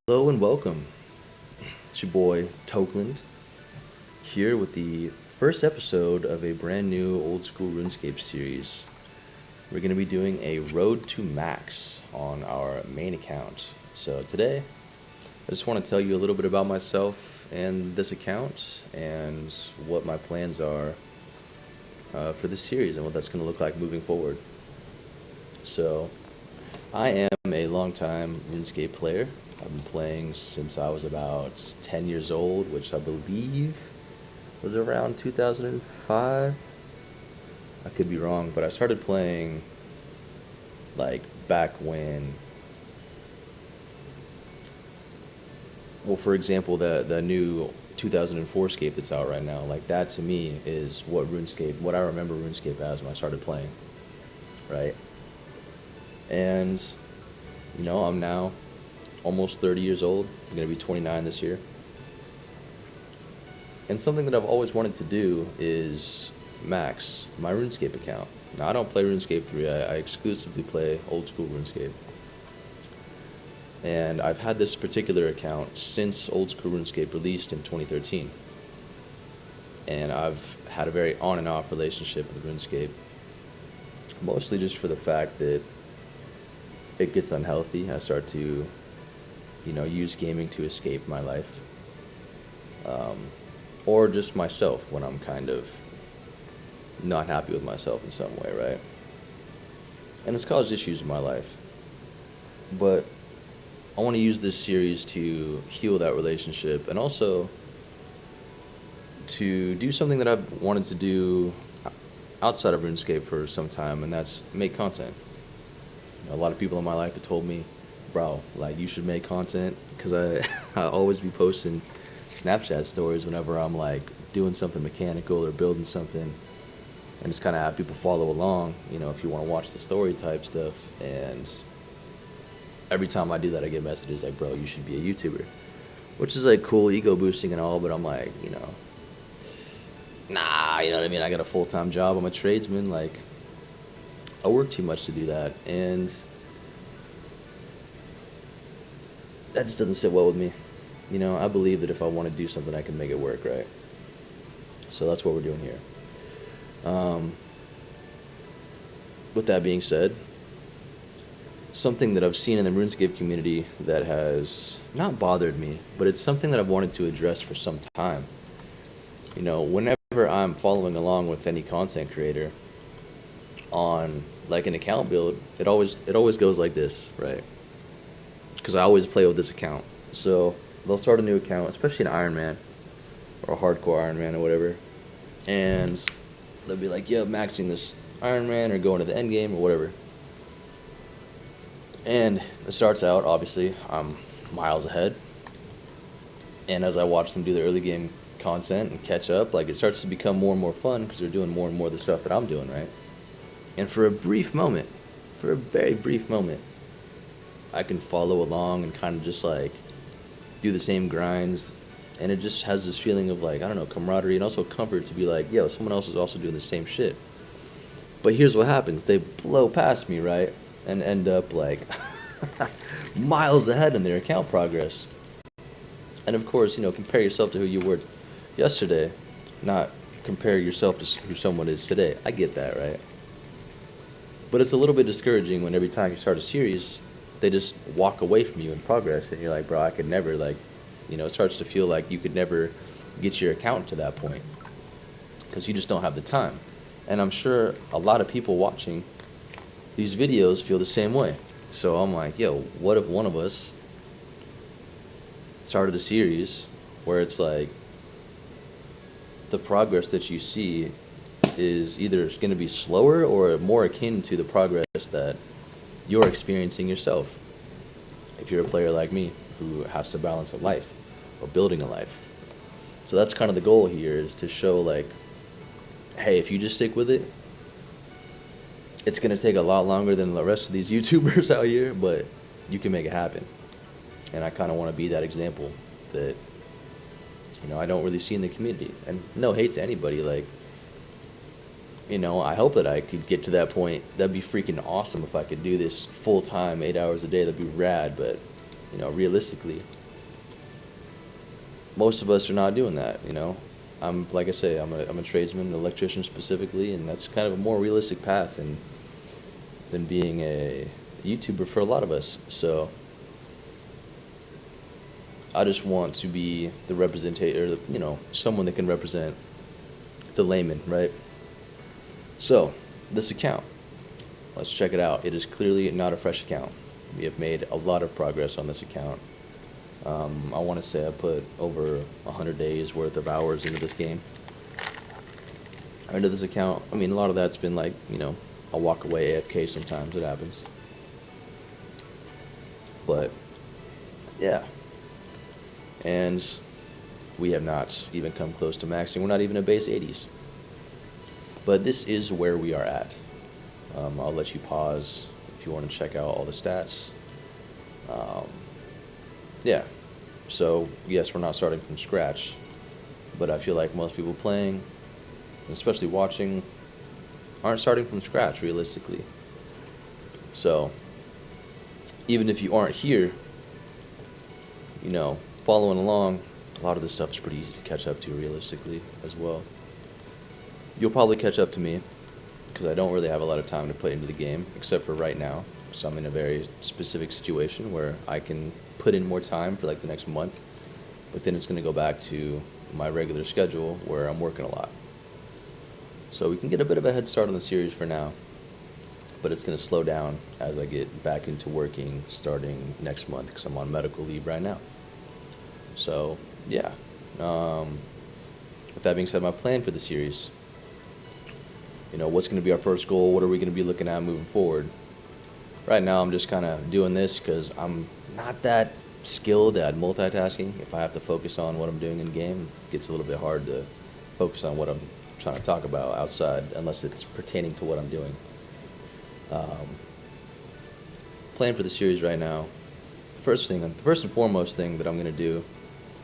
Hello and welcome. It's your boy Tokeland here with the first episode of a brand new old school RuneScape series. We're going to be doing a road to max on our main account. So today, I just want to tell you a little bit about myself and this account and what my plans are for this series and what that's going to look like moving forward. So, I am a longtime RuneScape player. I've been playing since I was about 10 years old, which I believe was around 2005. I could be wrong, but I started playing like back when, well, for example, the new 2004 Scape that's out right now, like that to me is what I remember RuneScape as when I started playing, right? And, I'm now almost 30 years old. I'm going to be 29 this year. And something that I've always wanted to do is max my RuneScape account. Now, I don't play RuneScape 3, I exclusively play old school RuneScape. And I've had this particular account since old school RuneScape released in 2013. And I've had a very on and off relationship with RuneScape, mostly just for the fact that it gets unhealthy. I start to use gaming to escape my life, or just myself when I'm kind of not happy with myself in some way, right? And it's caused issues in my life. But I want to use this series to heal that relationship and also to do something that I've wanted to do outside of RuneScape for some time, and that's make content. A lot of people in my life have told me, bro, like, you should make content, because I always be posting Snapchat stories whenever I'm like doing something mechanical or building something, and just kind of have people follow along, if you want to watch the story type stuff. And every time I do that, I get messages like, bro, you should be a YouTuber, which is like cool, ego boosting and all, but I'm like, nah, you know what I mean? I got a full-time job, I'm a tradesman, like, I work too much to do that, and that just doesn't sit well with me. I believe that if I want to do something, I can make it work, right? So that's what we're doing here. With that being said, something that I've seen in the RuneScape community that has not bothered me, but it's something that I've wanted to address for some time. Whenever I'm following along with any content creator on like an account build, it always goes like this, right? Because I always play with this account. So they'll start a new account, especially an Iron Man or a hardcore Iron Man or whatever, and they'll be like, yeah, maxing this Iron Man or going to the end game or whatever. And it starts out, obviously, I'm miles ahead. And as I watch them do the early game content and catch up, like, it starts to become more and more fun because they're doing more and more of the stuff that I'm doing, right? And for a very brief moment, I can follow along and kind of just like do the same grinds, and it just has this feeling of, like, I don't know, camaraderie and also comfort to be like, yo, someone else is also doing the same shit. But here's what happens: they blow past me, right, and end up like miles ahead in their account progress. And of course, compare yourself to who you were yesterday, not compare yourself to who someone is today. I get that, right? But it's a little bit discouraging when every time you start a series, they just walk away from you in progress, and you're like, bro, I could never, like, it starts to feel like you could never get your account to that point because you just don't have the time. And I'm sure a lot of people watching these videos feel the same way. So I'm like, yo, what if one of us started a series where it's like the progress that you see is either going to be slower or more akin to the progress that you're experiencing yourself, if you're a player like me who has to balance a life or building a life. So that's kind of the goal here, is to show, like, hey, if you just stick with it, it's going to take a lot longer than the rest of these YouTubers out here, but you can make it happen. And I kind of want to be that example that I don't really see in the community. And no hate to anybody, like, I hope that I could get to that point. That'd be freaking awesome if I could do this full time, 8 hours a day. That'd be rad. But realistically, most of us are not doing that. I'm like I say, I'm a tradesman, an electrician specifically, and that's kind of a more realistic path than being a YouTuber for a lot of us. So I just want to be the representative, or someone that can represent the layman, right? So this account, let's check it out. It is clearly not a fresh account. We have made a lot of progress on this account. I want to say I put over 100 days worth of hours into this game. Into this account. I mean, a lot of that's been like, I'll walk away AFK sometimes. It happens. But, yeah. And we have not even come close to maxing. We're not even at base 80s. But this is where we are at. I'll let you pause if you want to check out all the stats. Yeah. So, yes, we're not starting from scratch. But I feel like most people playing, especially watching, aren't starting from scratch, realistically. So, even if you aren't here, following along, a lot of this stuff is pretty easy to catch up to, realistically, as well. You'll probably catch up to me, because I don't really have a lot of time to put into the game, except for right now. So I'm in a very specific situation where I can put in more time for like the next month, but then it's going to go back to my regular schedule where I'm working a lot. So we can get a bit of a head start on the series for now, but it's going to slow down as I get back into working starting next month, because I'm on medical leave right now. So, yeah. With that being said, my plan for the series, what's going to be our first goal? What are we going to be looking at moving forward? Right now, I'm just kind of doing this because I'm not that skilled at multitasking. If I have to focus on what I'm doing in game, it gets a little bit hard to focus on what I'm trying to talk about outside, unless it's pertaining to what I'm doing. Plan for the series right now. First and foremost thing that I'm going to do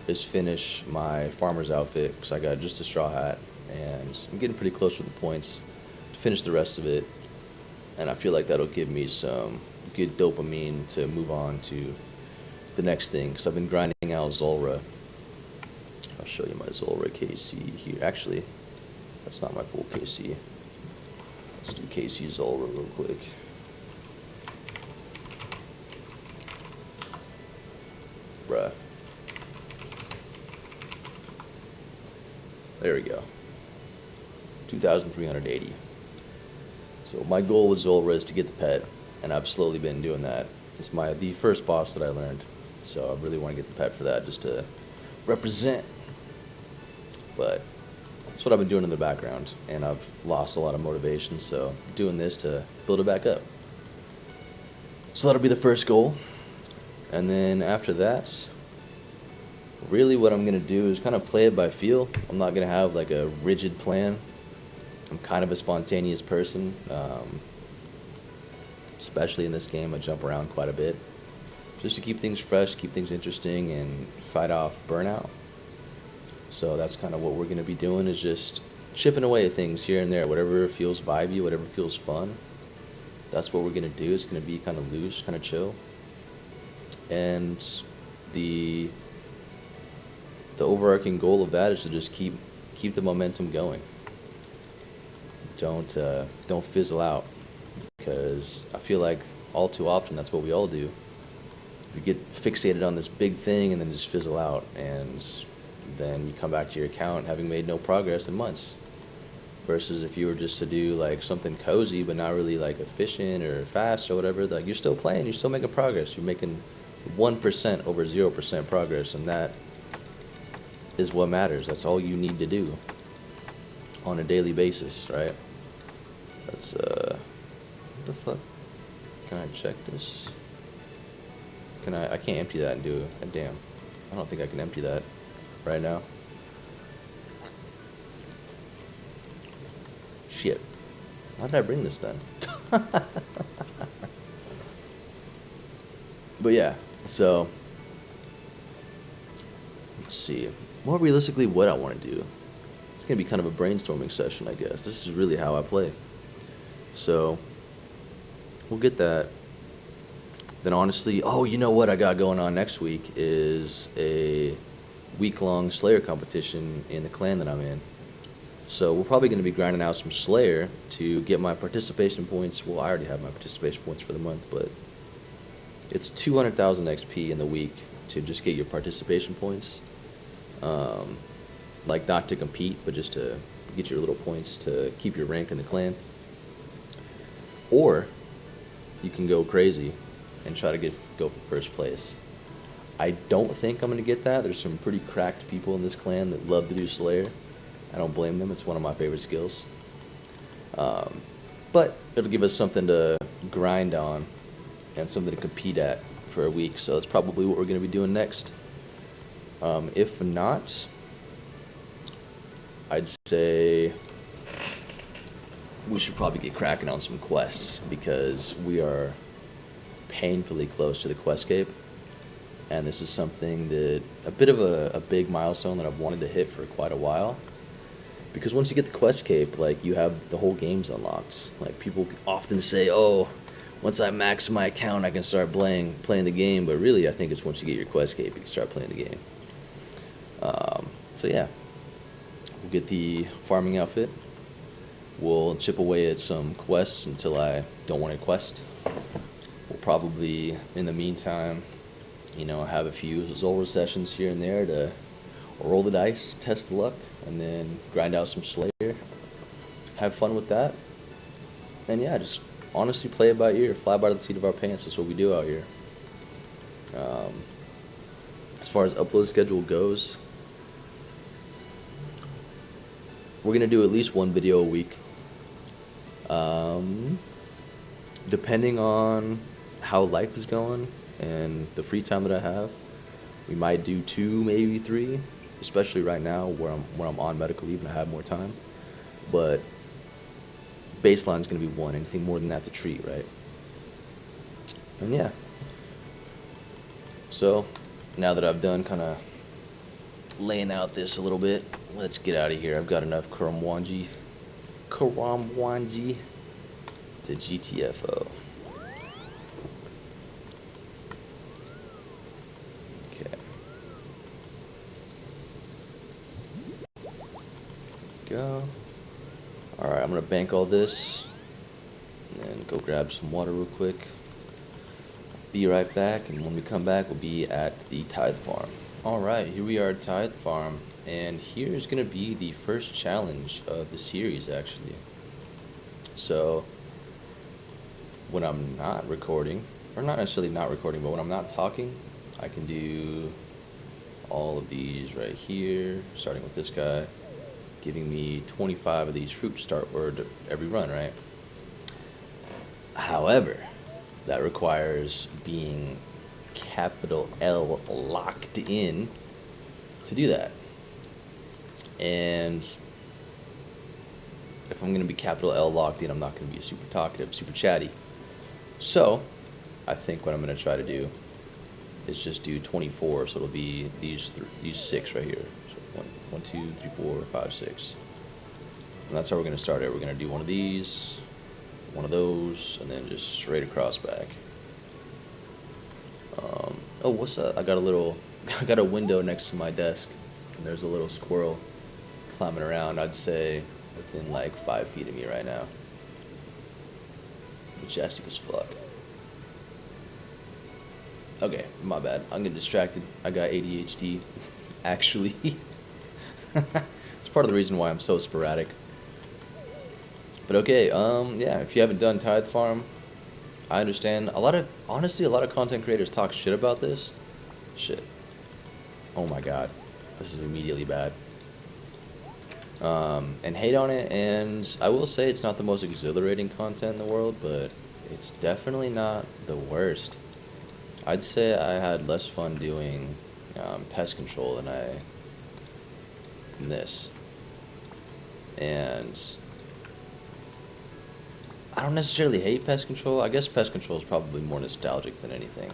is finish my farmer's outfit, because I got just a straw hat, and I'm getting pretty close with the points to finish the rest of it. And I feel like that'll give me some good dopamine to move on to the next thing, because I've been grinding out Zulrah. I'll show you my Zulrah KC here. Actually, that's not my full KC. Let's do KC Zulrah real quick. Bruh. There we go. 2,380. So my goal with Zulrah is to get the pet, and I've slowly been doing that. It's the first boss that I learned, so I really want to get the pet for that, just to represent. But that's what I've been doing in the background, and I've lost a lot of motivation, so doing this to build it back up. So that'll be the first goal, and then after that, really what I'm going to do is kind of play it by feel. I'm not going to have like a rigid plan. I'm kind of a spontaneous person, especially in this game. I jump around quite a bit, just to keep things fresh, keep things interesting, and fight off burnout. So that's kind of what we're going to be doing, is just chipping away at things here and there, whatever feels vibey, whatever feels fun. That's what we're going to do. It's going to be kind of loose, kind of chill. And the overarching goal of that is to just keep the momentum going. Don't fizzle out, because I feel like all too often that's what we all do. We get fixated on this big thing and then just fizzle out, and then you come back to your account having made no progress in months. Versus if you were just to do like something cozy but not really like efficient or fast or whatever, like you're still playing, you're still making progress. You're making 1% over 0% progress, and that is what matters. That's all you need to do on a daily basis, right? That's what the fuck? Can I check this? I can't empty that and do it. Damn. I don't think I can empty that right now. Shit. Why did I bring this then? But yeah, so let's see. More realistically, what I want to do. It's going to be kind of a brainstorming session, I guess. This is really how I play. So we'll get that Then honestly, oh, you know what I got going on next week is a week-long Slayer competition in the clan that I'm in. So we're probably going to be grinding out some Slayer to get my participation points. Well, I already have my participation points for the month, but it's 200,000 XP in the week to just get your participation points. Like not to compete, but just to get your little points to keep your rank in the clan. Or you can go crazy and try to go for first place. I don't think I'm going to get that. There's some pretty cracked people in this clan that love to do Slayer. I don't blame them. It's one of my favorite skills. But it'll give us something to grind on and something to compete at for a week. So that's probably what we're going to be doing next. If not, I'd say we should probably get cracking on some quests because we are painfully close to the quest cape. And this is something that, a bit of a big milestone that I've wanted to hit for quite a while. Because once you get the quest cape, like, you have the whole game's unlocked. Like, people often say, oh, once I max my account, I can start playing the game. But really, I think it's once you get your quest cape, you can start playing the game. So yeah, we'll get the farming outfit. We'll chip away at some quests until I don't want to quest. We'll probably, in the meantime, have a few Zolra sessions here and there to roll the dice, test the luck, and then grind out some Slayer. Have fun with that. And yeah, just honestly play it by ear, fly by the seat of our pants. That's what we do out here. As far as upload schedule goes, we're going to do at least one video a week. Depending on how life is going and the free time that I have, we might do 2, maybe 3, especially right now where I'm on medical leave and I have more time. But baseline's going to be 1. Anything more than that's a treat, right? And yeah. So now that I've done kind of laying out this a little bit, let's get out of here. I've got enough Karamwanji to GTFO. Okay. Go. Alright, I'm gonna bank all this and then go grab some water real quick. Be right back, and when we come back, we'll be at the Tithe farm. Alright, here we are at Tithe farm, and here's gonna be the first challenge of the series, actually. So, when I'm not recording, or not necessarily not recording, but when I'm not talking, I can do all of these right here, starting with this guy, giving me 25 of these fruit to start every run, right? However, that requires being capital L locked in to do that. And if I'm going to be capital L locked in, I'm not going to be super talkative, super chatty. So, I think what I'm going to try to do is just do 24, so it'll be these 6 right here. So 1, 2, 3, 4, 5, 6. And that's how we're going to start it. We're going to do one of these, one of those, and then just straight across back. Oh, what's up? I got a window next to my desk, and there's a little squirrel climbing around. I'd say within like 5 feet of me right now. Majestic as fuck. Okay, my bad. I'm getting distracted. I got ADHD, actually. It's part of the reason why I'm so sporadic. But okay, yeah, if you haven't done Tithe Farm, I understand. Honestly, a lot of content creators talk shit about this. Shit. Oh my god. This is immediately bad. And hate on it, and I will say it's not the most exhilarating content in the world, but it's definitely not the worst. I'd say I had less fun doing pest control than this. And I don't necessarily hate pest control. I guess pest control is probably more nostalgic than anything.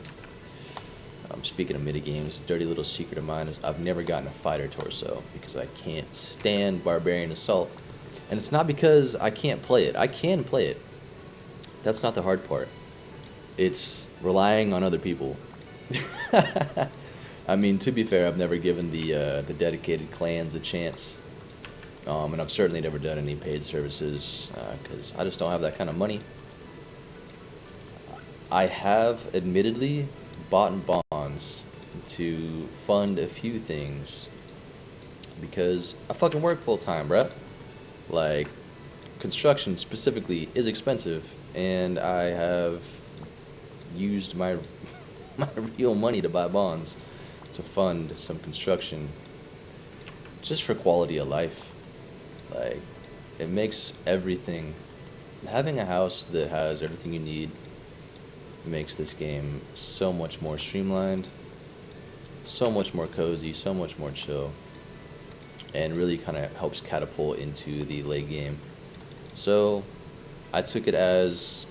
Speaking of minigames, a dirty little secret of mine is I've never gotten a fighter torso because I can't stand Barbarian Assault. And it's not because I can't play it. I can play it. That's not the hard part. It's relying on other people. I mean, to be fair, I've never given the dedicated clans a chance, and I've certainly never done any paid services because I just don't have that kind of money. I have admittedly bought bonds to fund a few things because I fucking work full time, bruh. Like, construction specifically is expensive, and I have used my my real money to buy bonds to fund some construction just for quality of life. Like, it makes everything, having a house that has everything you need makes this game so much more streamlined, so much more cozy, so much more chill, and really kind of helps catapult into the late game. So I took it as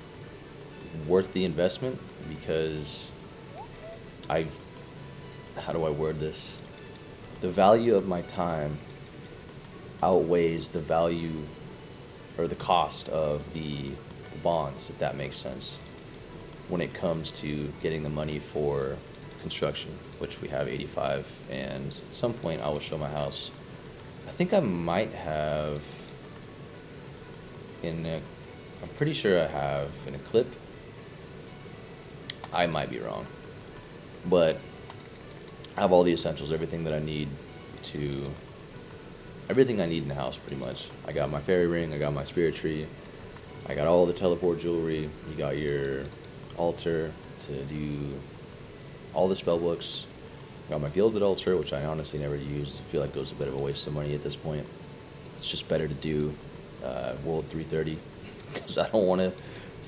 worth the investment because I've, how do I word this? The value of my time outweighs the value or the cost of the bonds, if that makes sense, when it comes to getting the money for construction, which we have 85, and at some point I will show my house. I think I might have I'm pretty sure I have in a clip. I might be wrong, but I have all the essentials, everything that I need to, everything I need in the house pretty much. I got my fairy ring, I got my spirit tree, I got all the teleport jewelry, you got your altar to do all the spell books, I got my gilded altar, which I honestly never use. I feel like it was a bit of a waste of money at this point. It's just better to do World 330 because I don't want to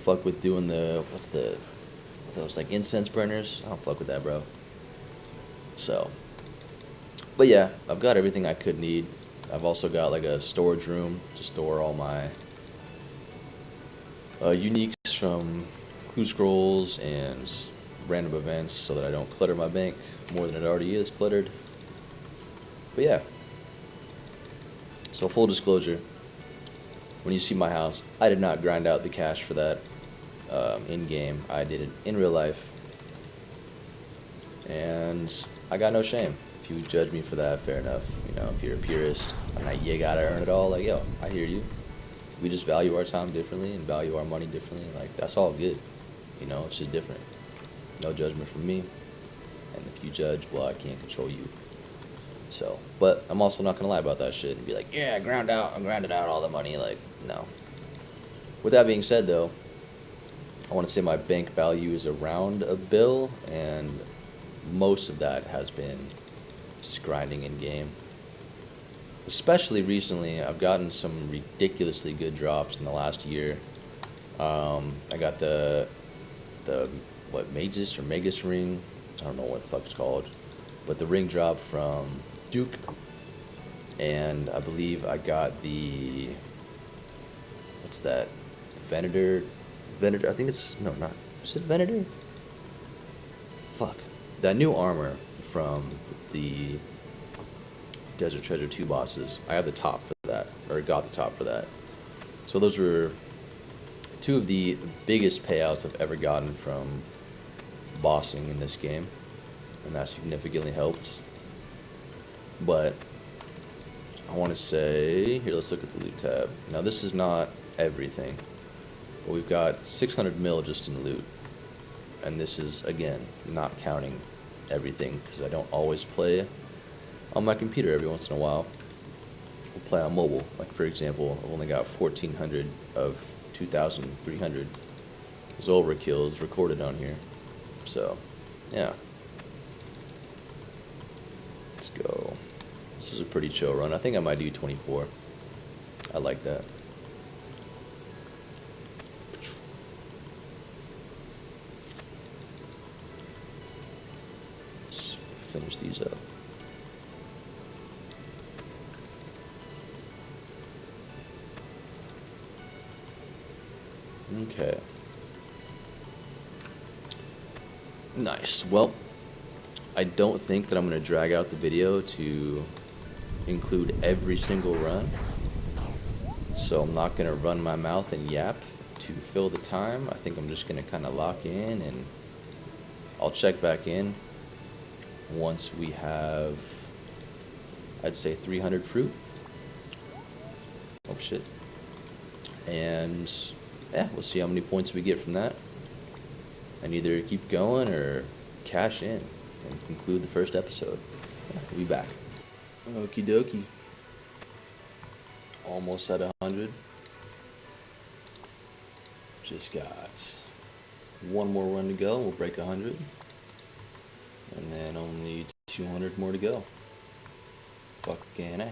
fuck with doing those like incense burners. I don't fuck with that, bro. So, but yeah, I've got everything I could need. I've also got like a storage room to store all my uniques from clue scrolls and random events so that I don't clutter my bank more than it already is cluttered. But yeah, so full disclosure, when you see my house, I did not grind out the cash for that in-game. I did it in real life, and I got no shame. If you judge me for that, fair enough. You know, if you're a purist, you gotta earn it all, like, yo, I hear you. We just value our time differently and value our money differently. Like, that's all good. You know, it's just different. No judgment from me. And if you judge, well, I can't control you. So, but I'm also not gonna lie about that shit and be like, yeah, I grounded out all the money. Like, no. With that being said, though, I want to say my bank value is around $1 billion, and most of that has been just grinding in game. Especially recently, I've gotten some ridiculously good drops in the last year. I got the Magus ring. I don't know what the fuck it's called, but the ring drop from Duke, and I believe I got the, what's that, Venator, I think it's, no, not, is it Venator? Fuck, that new armor from the Desert Treasure 2 bosses. I have the top for that, or got the top for that. So those were two of the biggest payouts I've ever gotten from bossing in this game, and that significantly helped. But I want to say, here, let's look at the loot tab. Now, this is not everything, but we've got 600 mil just in loot, and this is, again, not counting everything, because I don't always play on my computer. Every once in a while we'll play on mobile. Like, for example, I've only got 1,400 of 2,300 Zulrah kills recorded on here. So, yeah. Let's go. This is a pretty chill run. I think I might do 24. I like that. Let's finish these up. Okay. Nice. Well, I don't think that I'm going to drag out the video to include every single run, so I'm not going to run my mouth and yap to fill the time, I think I'm just going to kind of lock in, and I'll check back in once we have, I'd say, 300 fruit. Oh shit. And yeah, we'll see how many points we get from that, and either keep going or cash in and conclude the first episode. Yeah, we'll be back. Okie dokie. Almost at 100. Just got one more run to go and we'll break 100. And then only 200 more to go. Fucking A.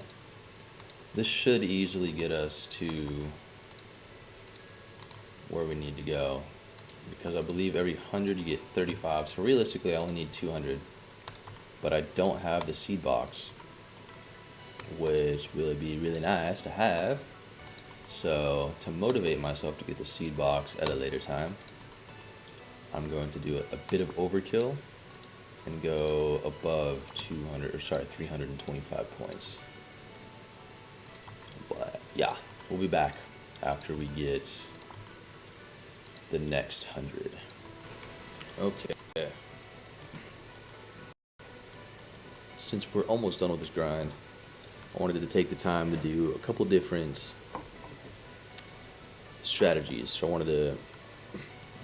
This should easily get us to where we need to go, because I believe every 100 you get 35. So realistically I only need 200. But I don't have the seed box, which will be really nice to have. So to motivate myself to get the seed box at a later time, I'm going to do a bit of overkill and go above 325 points. But yeah, we'll be back after we get the next 100. Okay. Since we're almost done with this grind, I wanted to take the time to do a couple different strategies. So I wanted to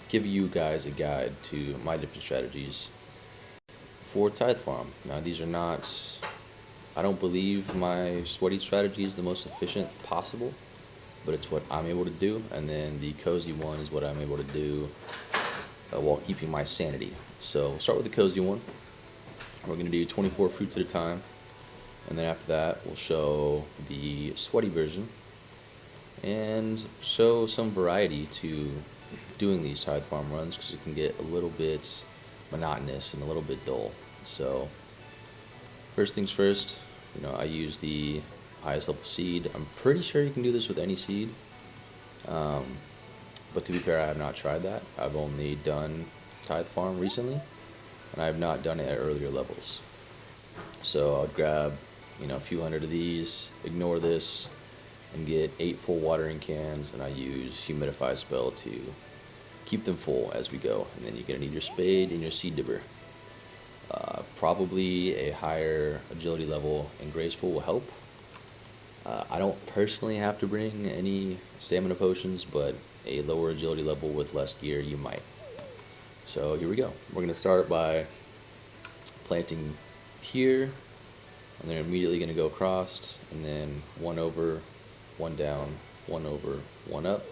give you guys a guide to my different strategies for Tithe Farm. Now these are not, I don't believe my sweaty strategy is the most efficient possible, but it's what I'm able to do. And then the cozy one is what I'm able to do while keeping my sanity. So we'll start with the cozy one. We're going to do 24 fruits at a time, and then after that we'll show the sweaty version and show some variety to doing these Tithe Farm runs, because it can get a little bit monotonous and a little bit dull. So first things first, I use the highest level seed. I'm pretty sure you can do this with any seed, but to be fair, I have not tried that. I've only done Tithe Farm recently, and I have not done it at earlier levels. So I'll grab, a few hundred of these, ignore this, and get 8 full watering cans, and I use humidify spell to keep them full as we go. And then you're gonna need your spade and your seed dibber. Probably a higher agility level and graceful will help. I don't personally have to bring any stamina potions, but a lower agility level with less gear, you might. So here we go. We're going to start by planting here, and then immediately going to go across, and then one over, one down, one over, one up.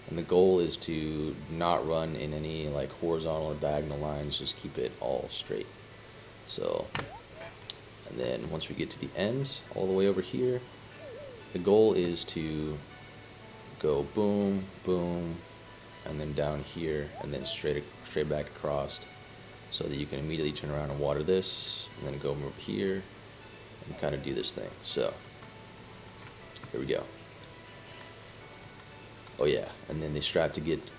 And the goal is to not run in any like horizontal or diagonal lines, just keep it all straight. So, and then once we get to the end, all the way over here, the goal is to go boom, boom, and then down here, and then straight back across, so that you can immediately turn around and water this, and then go over here and kind of do this thing. So here we go. Oh yeah, and then the strat to get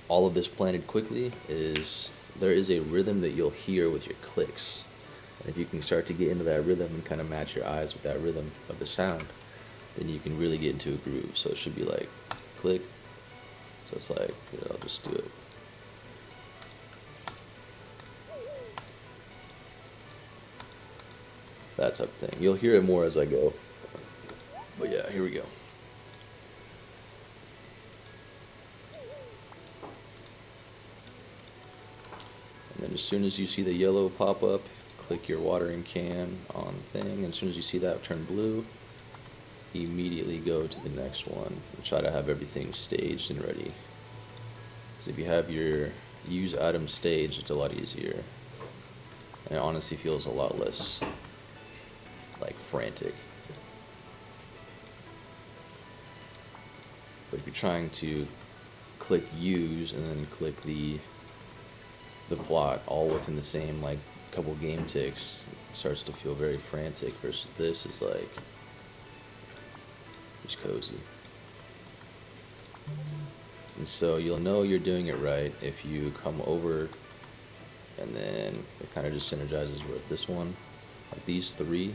all of this planted quickly is there is a rhythm that you'll hear with your clicks, and if you can start to get into that rhythm and kind of match your eyes with that rhythm of the sound, then you can really get into a groove. So it should be like click. So it's like, I'll just do it. That type of thing. You'll hear it more as I go. But yeah, here we go. And then as soon as you see the yellow pop up, click your watering can on the thing, and as soon as you see that turn blue, immediately go to the next one and try to have everything staged and ready. Because if you have your use item staged, it's a lot easier, and it honestly feels a lot less like frantic. But if you're trying to click use and then click the plot all within the same like couple game ticks, it starts to feel very frantic, versus this is like just cozy. And so you'll know you're doing it right if you come over, and then it kind of just synergizes with this one, like these three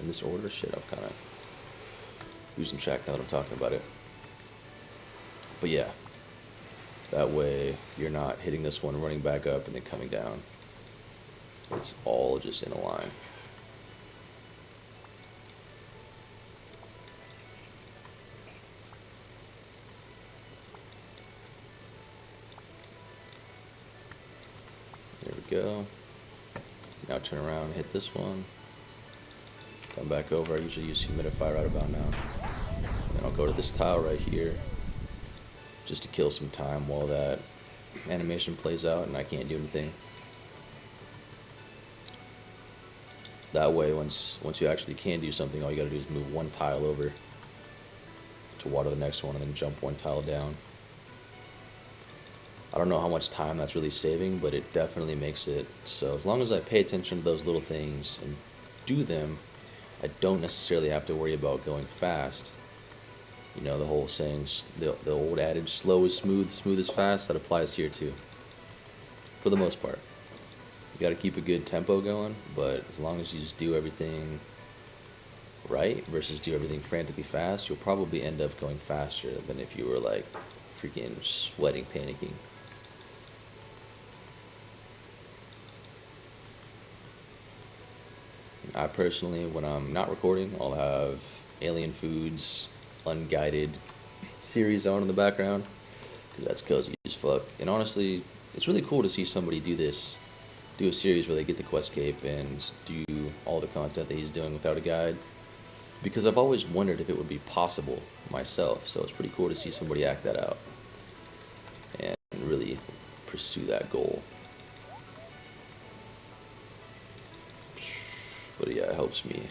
in this order. Shit, I'm kind of losing track now that I'm talking about it. But yeah, that way you're not hitting this one, running back up, and then coming down. It's all just in a line. There we go. Now turn around and hit this one. Come back over. I usually use humidify right about now. Then I'll go to this tile right here just to kill some time while that animation plays out and I can't do anything. That way, once you actually can do something, all you gotta do is move one tile over to water the next one and then jump one tile down. I don't know how much time that's really saving, but it definitely makes it so as long as I pay attention to those little things and do them, I don't necessarily have to worry about going fast. You know, the whole saying, the old adage, slow is smooth, smooth is fast, that applies here too. For the most part. You gotta keep a good tempo going, but as long as you just do everything right versus do everything frantically fast, you'll probably end up going faster than if you were like freaking sweating, panicking. I personally, when I'm not recording, I'll have Alien Foods Unguided series on in the background, because that's cozy as fuck. And honestly, it's really cool to see somebody do this, do a series where they get the Questscape and do all the content that he's doing without a guide, because I've always wondered if it would be possible myself. So it's pretty cool to see somebody act that out and really pursue that goal. But yeah, it helps me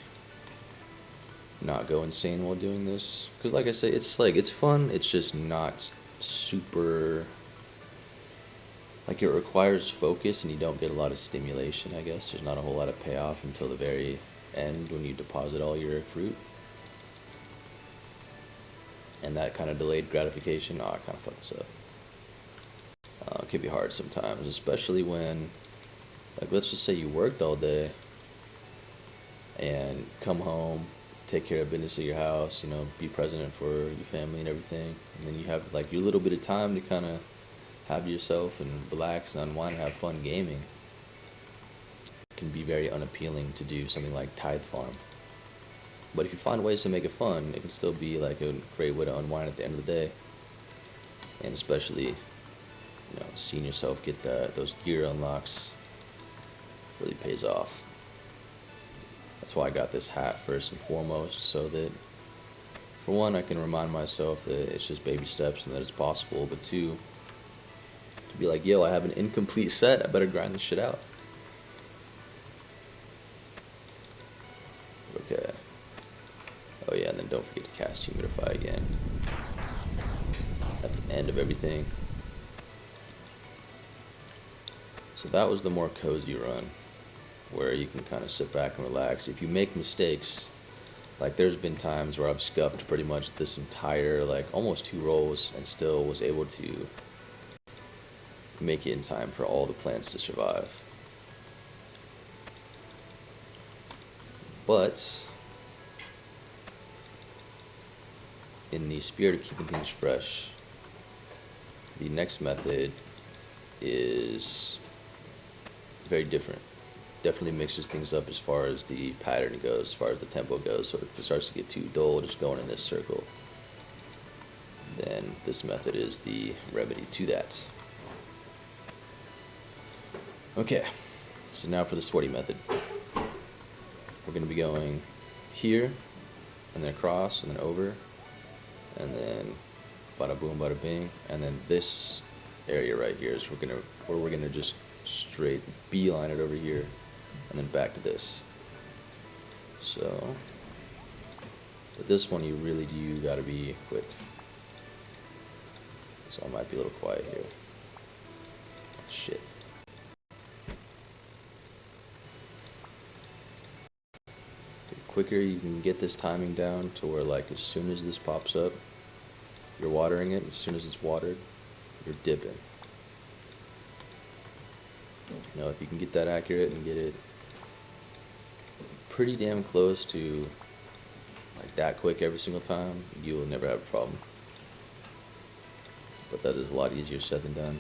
not go insane while doing this, because like I say, it's fun, it's just not super, like, it requires focus and you don't get a lot of stimulation. I guess there's not a whole lot of payoff until the very end when you deposit all your fruit, and that kind of delayed gratification, I kind of fucked this up. It can be hard sometimes, especially when, like, let's just say you worked all day and come home, take care of business at your house, you know, be present for your family and everything, and then you have like your little bit of time to kind of have yourself and relax and unwind and have fun gaming. It can be very unappealing to do something like Tithe Farm. But if you find ways to make it fun, it can still be like a great way to unwind at the end of the day. And especially, you know, seeing yourself get those gear unlocks really pays off. That's why I got this hat first and foremost, so that, for one, I can remind myself that it's just baby steps and that it's possible, but two, to be like, yo, I have an incomplete set, I better grind this shit out. Okay. Oh yeah, and then don't forget to cast Humidify again at the end of everything. So that was the more cozy run, where you can kind of sit back and relax. If you make mistakes, like there's been times where I've scuffed pretty much this entire, like almost 2 rolls, and still was able to make it in time for all the plants to survive. But in the spirit of keeping things fresh, the next method is very different. Definitely mixes things up as far as the pattern goes, as far as the tempo goes. So if it starts to get too dull just going in this circle, then this method is the remedy to that. Okay, so now for the sweaty method. We're going to be going here, and then across, and then over, and then bada boom, bada bing, and then this area right here is where we're gonna just straight beeline it over here, and then back to this. So, with this one, you really do gotta be quick. So I might be a little quiet here. Shit. The quicker you can get this timing down to where, like, as soon as this pops up, you're watering it. As soon as it's watered, you're dipping. You know, if you can get that accurate and get it pretty damn close to like that quick every single time, you will never have a problem. but that is a lot easier said than done.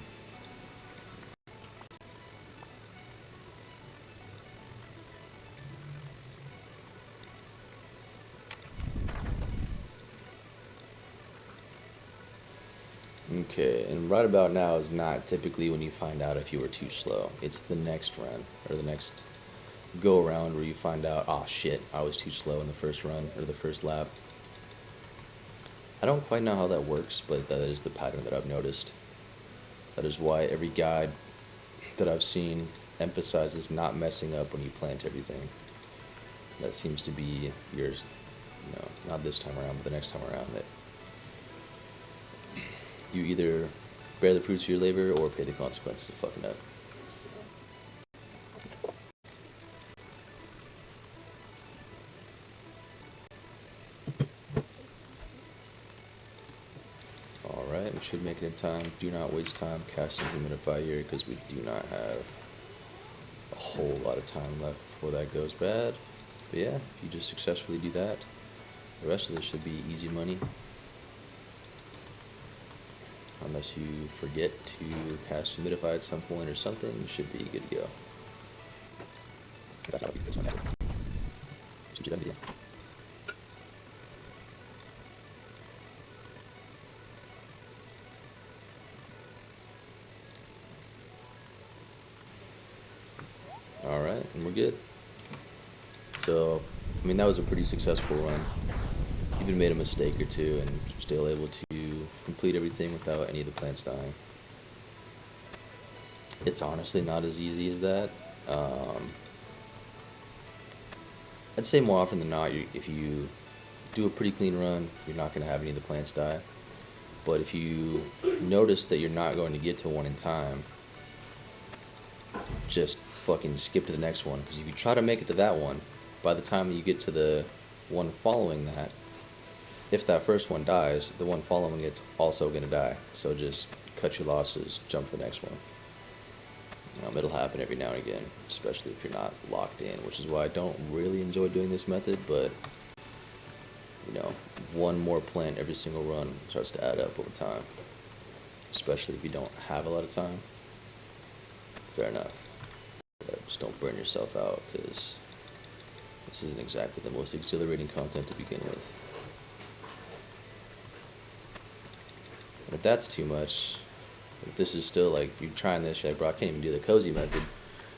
Okay, and right about now is not typically when you find out if you were too slow. It's the next run, or the next go around where you find out, oh shit, I was too slow in the first run, or the first lap. I don't quite know how that works, but that is the pattern that I've noticed. That is why every guide that I've seen emphasizes not messing up when you plant everything. That seems to be yours, not this time around, but the next time around, that you either bear the fruits of your labor or pay the consequences of fucking up. Alright, we should make it in time. Do not waste time casting Humidify here because we do not have a whole lot of time left before that goes bad. But yeah, if you just successfully do that, the rest of this should be easy money. Unless you forget to cast Humidify at some point or something, you should be good to go. That's how we do this on that. So that video. Alright, and we're good. So, I mean, that was a pretty successful run. Even made a mistake or two and still able to complete everything without any of the plants dying. It's honestly not as easy as that. I'd say more often than not, if you do a pretty clean run, you're not going to have any of the plants die. But if you notice that you're not going to get to one in time, just fucking skip to the next one. Because if you try to make it to that one, by the time you get to the one following that, if that first one dies, the one following it's also going to die. So just cut your losses, jump to the next one. It'll happen every now and again, especially if you're not locked in, which is why I don't really enjoy doing this method, but one more plant every single run starts to add up over time, especially if you don't have a lot of time. Fair enough. But just don't burn yourself out, because this isn't exactly the most exhilarating content to begin with. And if that's too much, if this is still like, you're trying this, you're like, bro, I can't even do the cozy method,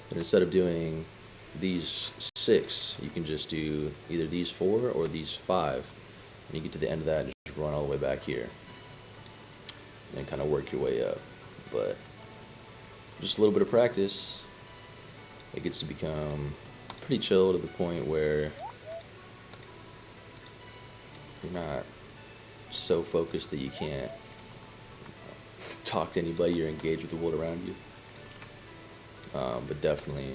but instead of doing these 6, you can just do either these 4 or these 5, and you get to the end of that and just run all the way back here, and then kind of work your way up. But just a little bit of practice, it gets to become pretty chill to the point where you're not so focused that you can't talk to anybody or engage with the world around you. But definitely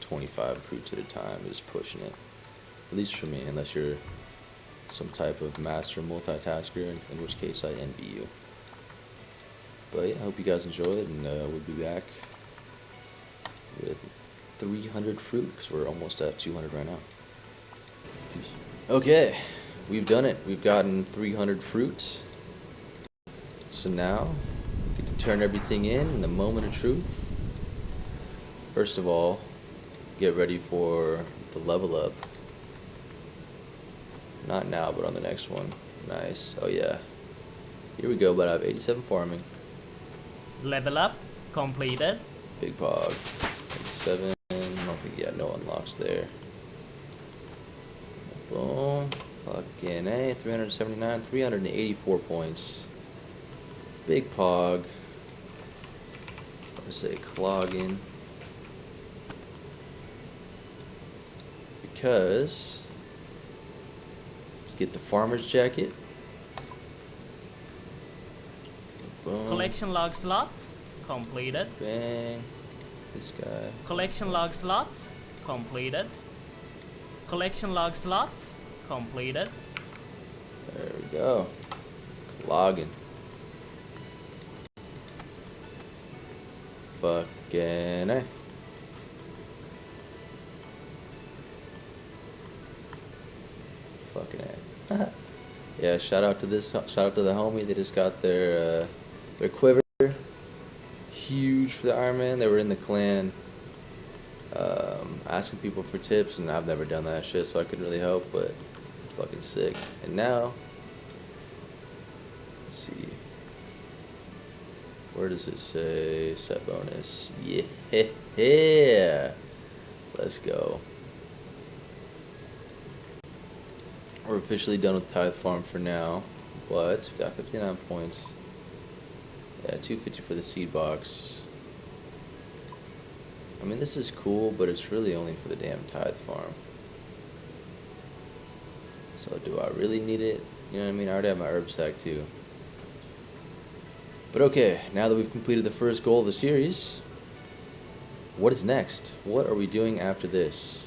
25 fruits at a time is pushing it, at least for me, unless you're some type of master multitasker, in which case I envy you. But yeah, I hope you guys enjoyed, and we'll be back with 300 fruit, because we're almost at 200 right now. Okay, we've done it. We've gotten 300 fruits. So now, we get to turn everything in the moment of truth. First of all, get ready for the level up. Not now, but on the next one. Nice. Oh yeah. Here we go, but I have 87 farming. Level up completed. Big pog. 87. I don't think, yeah, no unlocks there. Boom. Fucking A. 379. 384 points. Big pog. Let's say clogging. Because let's get the farmer's jacket. Boom. Collection log slot completed. Bang. This guy. Collection log slot completed. Collection log slot completed. There we go. Logging. Fucking A. Fucking A. Yeah, shout out to the homie. They just got their Their quiver, huge for the Iron Man. They were in the clan asking people for tips, and I've never done that shit, so I couldn't really help, but it's fucking sick. And now, let's see. Where does it say set bonus? Yeah. Let's go. We're officially done with Tithe Farm for now, but we got 59 points. Yeah, 250 for the seed box. I mean, this is cool, but it's really only for the damn Tithe Farm. So do I really need it? You know what I mean? I already have my herb sack too. But okay, now that we've completed the first goal of the series, what is next? What are we doing after this?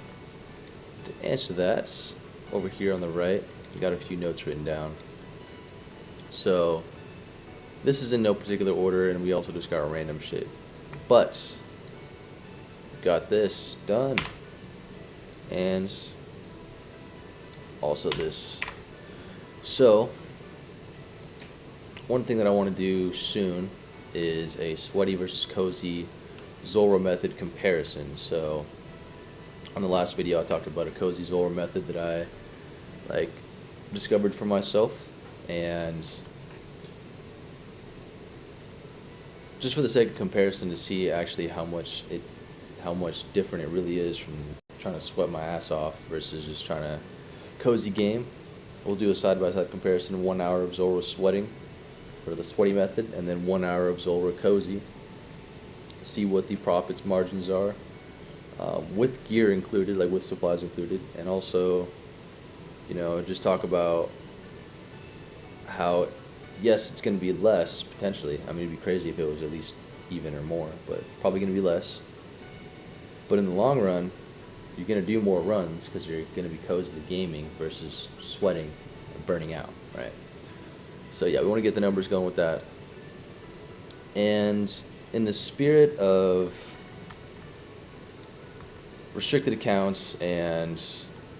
To answer that, over here on the right, we got a few notes written down. So, this is in no particular order, and we also just got random shit. But, got this done. And also this. So, one thing that I want to do soon is a sweaty versus cozy Zora method comparison. So on the last video I talked about a cozy Zora method that I discovered for myself, and just for the sake of comparison to see actually how much different it really is from trying to sweat my ass off versus just trying to cozy game. We'll do a side-by-side comparison, 1 hour of Zora sweating for the sweaty method, and then 1 hour of Zora cozy. See what the profits margins are, with gear included, like with supplies included, and also, you know, just talk about how, yes, it's going to be less potentially. I mean, it'd be crazy if it was at least even or more, but probably going to be less. But in the long run, you're going to do more runs because you're going to be cozy to gaming versus sweating and burning out, right? So yeah, we want to get the numbers going with that. And in the spirit of restricted accounts and,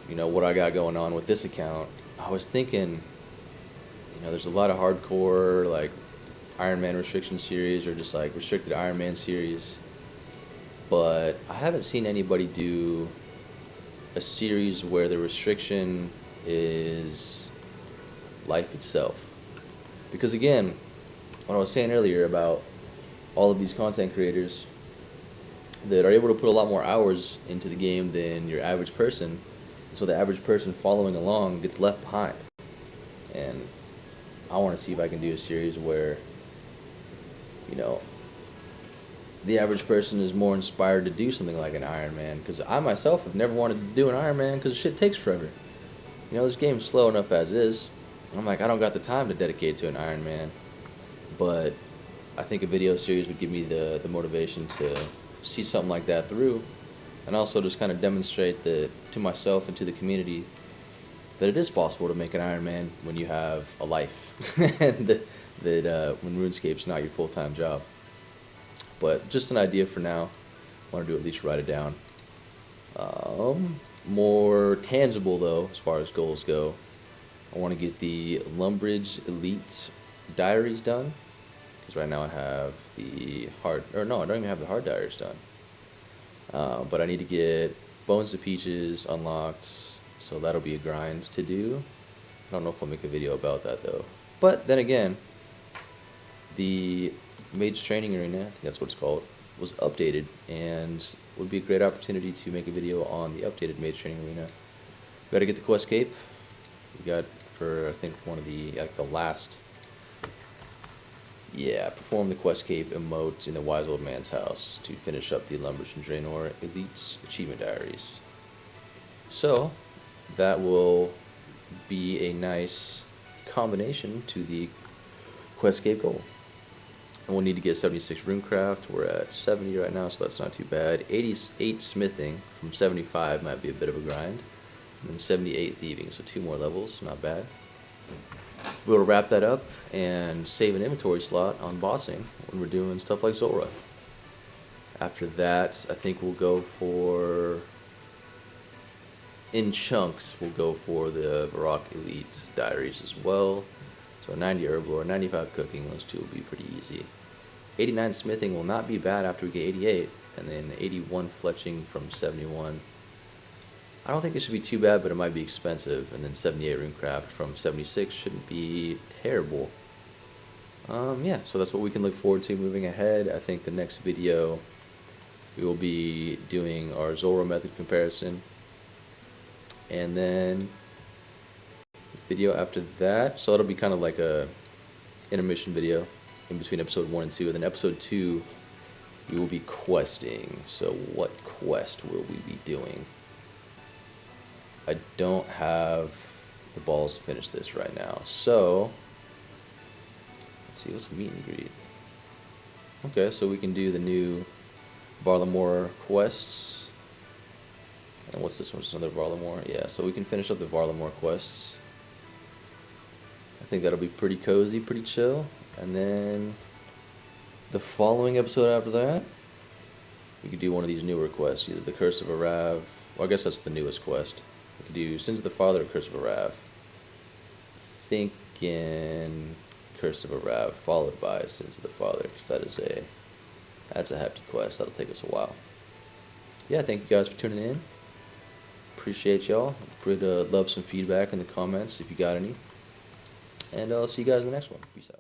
you know, what I got going on with this account, I was thinking, you know, there's a lot of hardcore, like, Iron Man restriction series or just, like, restricted Iron Man series. But I haven't seen anybody do a series where the restriction is life itself. Because again, what I was saying earlier about all of these content creators that are able to put a lot more hours into the game than your average person, so the average person following along gets left behind. And I want to see if I can do a series where, you know, the average person is more inspired to do something like an Iron Man, because I myself have never wanted to do an Iron Man because shit takes forever. You know, this game's slow enough as is. I'm like, I don't got the time to dedicate to an Iron Man, but I think a video series would give me the motivation to see something like that through, and also just kind of demonstrate that to myself and to the community that it is possible to make an Iron Man when you have a life, and that when RuneScape's not your full-time job. But just an idea for now. I want to do at least write it down. More tangible though, as far as goals go, I want to get the Lumbridge Elite diaries done, because right now I have the hard, or no, I don't even have the hard diaries done. But I need to get Bones of Peaches unlocked, so that'll be a grind to do. I don't know if I'll make a video about that though. But then again, the Mage Training Arena, I think that's what it's called, was updated, and would be a great opportunity to make a video on the updated Mage Training Arena. We gotta get the quest cape. We got, for I think one of the, like the last, yeah, perform the quest cape emote in the Wise Old Man's house to finish up the Lumbridge and Draenor Elite's achievement diaries. So that will be a nice combination to the quest cape goal. And we'll need to get 76 runecraft. We're at 70 right now, so that's not too bad. 88 smithing from 75 might be a bit of a grind. And then 78 thieving, so 2 more levels, not bad. We'll wrap that up and save an inventory slot on bossing when we're doing stuff like Zora. After that, I think we'll go for, in chunks, we'll go for the Varrock Elite diaries as well. So 90 herb lore, 95 cooking, those two will be pretty easy. 89 smithing will not be bad after we get 88, and then 81 fletching from 71. I don't think it should be too bad, but it might be expensive. And then 78 runecraft from 76 shouldn't be terrible. Yeah, so that's what we can look forward to moving ahead. I think the next video we will be doing our Zoro method comparison. And then video after that, so it'll be kind of like a intermission video in between episode 1 and 2. And then episode 2 we will be questing. So what quest will we be doing? I don't have the balls to finish this right now, so let's see, what's meet and greet? Okay, so we can do the new Varlamore quests. And what's this one? Just another Varlamore? Yeah, so we can finish up the Varlamore quests. I think that'll be pretty cozy, pretty chill. And then the following episode after that, we could do one of these newer quests, either the Curse of Arav, well, I guess that's the newest quest. We could do Sins of the Father or Curse of Arav. Thinking Curse of Arav followed by Sins of the Father, because that's a hefty quest. That'll take us a while. Yeah, thank you guys for tuning in. Appreciate y'all. Would love some feedback in the comments if you got any. And I'll see you guys in the next one. Peace out.